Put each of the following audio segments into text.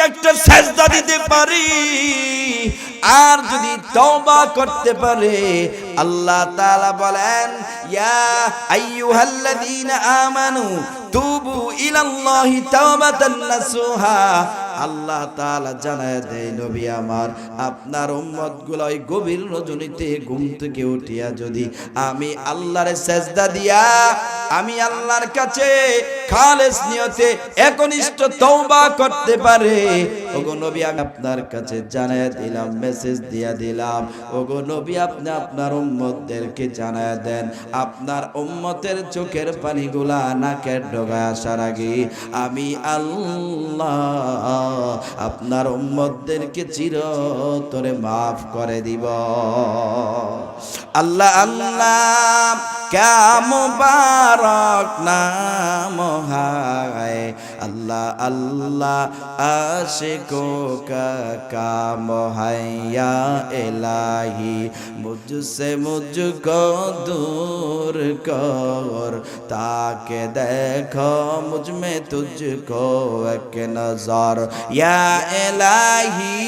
একটা সেজদা দিতে পারি আর যদি তওবা করতে পারে, আল্লাহ তাআলা বলেন ইয়া আইয়ুহাল্লাযীনা আমানু তুবু ইলাল্লাহি তাওবাতান নাসুহা। আল্লাহ তাআলা জানায় দেয় নবী আমার, আপনার উম্মতগুলো ওই গভীর রজনীতে ঘুম থেকে উঠিয়া যদি আমি আল্লাহর সেজদা দিয়া আমি আল্লাহর কাছে খালেস নিয়তে একনিষ্ঠ তওবা করতে পারে, ওগো নবী আমি আপনার কাছে জানায় দিলাম, মেসেজ দিয়া দিলাম, ওগো নবী আপনি আপনার উম্মতদেরকে জানায় দেন, আপনার উম্মতের চোখের পানিগুলা নাকের ডগায় আসার আগে আমি আল্লাহ আপনার উম্মতদেরকে চিরতরে মাফ করে দিব। আল্লাহ আল্লাহ क्या मुबारक नाम है, अल्लाह अल्लाह आशिकों का काम है, या इलाही मुझसे मुझको दूर कर, ताकि देखो मुझ में तुझको एक नजर, या इलाही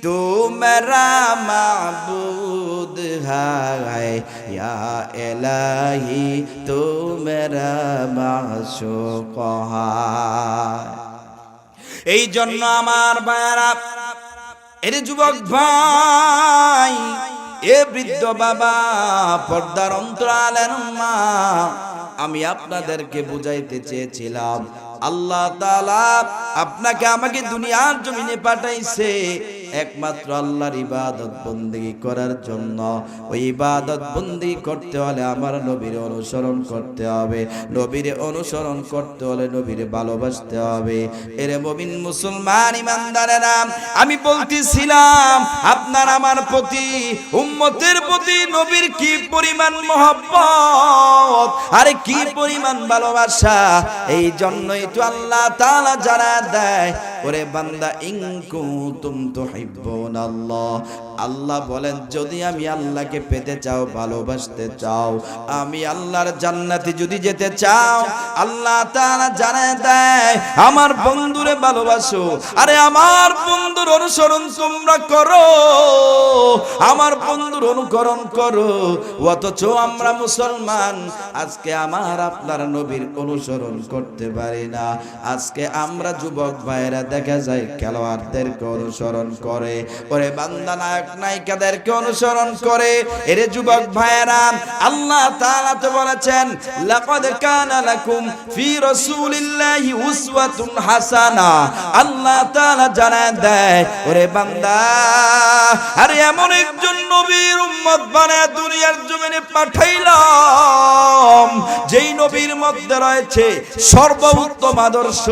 तू मेरा माबूद है, या इलाही तू मेरा माशूक है। এই জন্য আমার ভাইরা, এর যুবক ভাই, এ বৃদ্ধ বাবা, পর্দার অন্তরালের মা, আমি আপনাদেরকে বুঝাইতে চেয়েছিলাম আল্লাহ তাআলা আপনাকে আমাকে দুনিয়ার জমিনে পাঠাইছে একমাত্র আল্লাহর ইবাদত বন্দেগী করার জন্য। ওই ইবাদত বন্দেগী করতে হলে আমার নবীর অনুসরণ করতে হবে, নবীর অনুসরণ করতে হলে নবীর ভালোবাসতে হবে। এরে মুমিন মুসলমান ইমানদারেরা, আমি বলতেছিলাম আপনার আমার প্রতি, উম্মতের প্রতি নবীর কি পরিমাণ মহব্বত, আরে কি পরিমাণ ভালোবাসা। এই জন্যই তো আল্লাহ তাআলা জানায় দেয়, ওরে বান্দা ইন কুনতুম তুহিব্বুনাল্লাহ, আল্লাহ বলেন যদি আমি আল্লাহকে পেতে চাও, ভালোবাসতে চাও, আমি আল্লাহর জান্নাতে যদি যেতে চাও, আল্লাহ তাআলা জানায় দেয় আমার বন্ধুরে ভালোবাসো। আরে আমার বন্ধুর অনুসরণ তোমরা করো, আমার বন্ধুর অনুকরণ করো। অথচ আমরা মুসলমান আজকে আমার আপনার নবীর অনুসরণ করতে পারি না। আজকে আমরা যুবক ভাইরা দেখা যায় খেলোয়াড়দেরকে অনুসরণ করে, ওরে বান্দা নায়ক নায়িকাদেরকে অনুসরণ করে। এরে যুবক ভাইরা, আল্লাহ তাআলা তো বলেছেন লাকাদ কানা লাকুম ফি রাসূলিল্লাহি উসওয়াতুন হাসানা। আল্লাহ তাআলা জানায় দেয়, ওরে বান্দা, আরে এমন একজন নবীর উম্মত বানায় দুনিয়ার জমিনে পাঠাইলাম যেই নবীর মধ্যে রয়েছে সর্বোত্তম আদর্শ,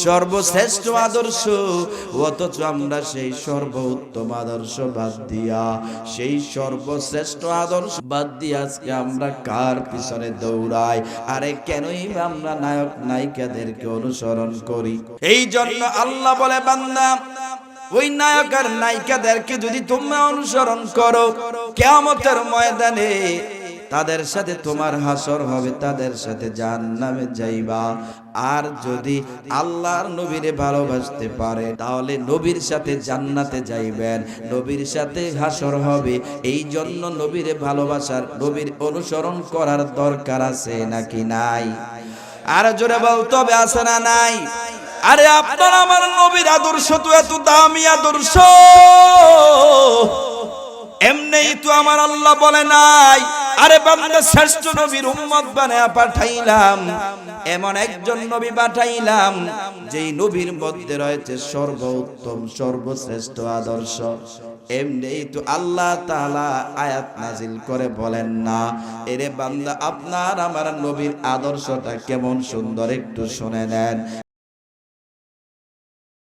সর্বশ্রেষ্ঠ আদর্শ। অথচ আমরা সেই সর্বোত্তম আদর্শ বাদ দিয়া, সেই সর্বশ্রেষ্ঠ আদর্শ বাদ দিয়ে আজকে আমরা কার পিছনে দৌড়াই? আরে কেনই আমরা নায়ক নায়িকাদেরকে অনুসরণ করি? এই জন্য আল্লাহ বলে বান্দা, ওই নায়ক আর নায়িকাদেরকে যদি তোমরা অনুসরণ করো, কিয়ামতের ময়দানে তাদের সাথে তোমার হাসর হবে, তাদের সাথে জাহান্নামে যাইবা। আর যদি আল্লাহর নবীরে ভালোবাসতে পারে তাহলে নবীর সাথে জান্নাতে যাইবেন, নবীর সাথে হাসর হবে। এই জন্য নবীরে ভালোবাসার, নবীর অনুসরণ করার দরকার আছে নাকি নাই? আর জোরে বলতে হবে, আছে না নাই? আরে আপনার আমার নবীর আদর্শ তো এত দামি আদর্শ, এমনিই তো আমার আল্লাহ বলে নাই, আরে বান্দা শ্রেষ্ঠ নবীর উম্মত বানায়া পাঠাইলাম, এমন একজন নবী পাঠাইলাম যেই নবীর মধ্যে রয়েছে সর্বোত্তম সর্বশ্রেষ্ঠ আদর্শ। এমনিই তো আল্লাহ তাআলা আয়াত নাজিল করে বলেন না, এরে বান্দা আপনার আমার নবীর আদর্শটা কেমন সুন্দর, একটু শুনে নেন।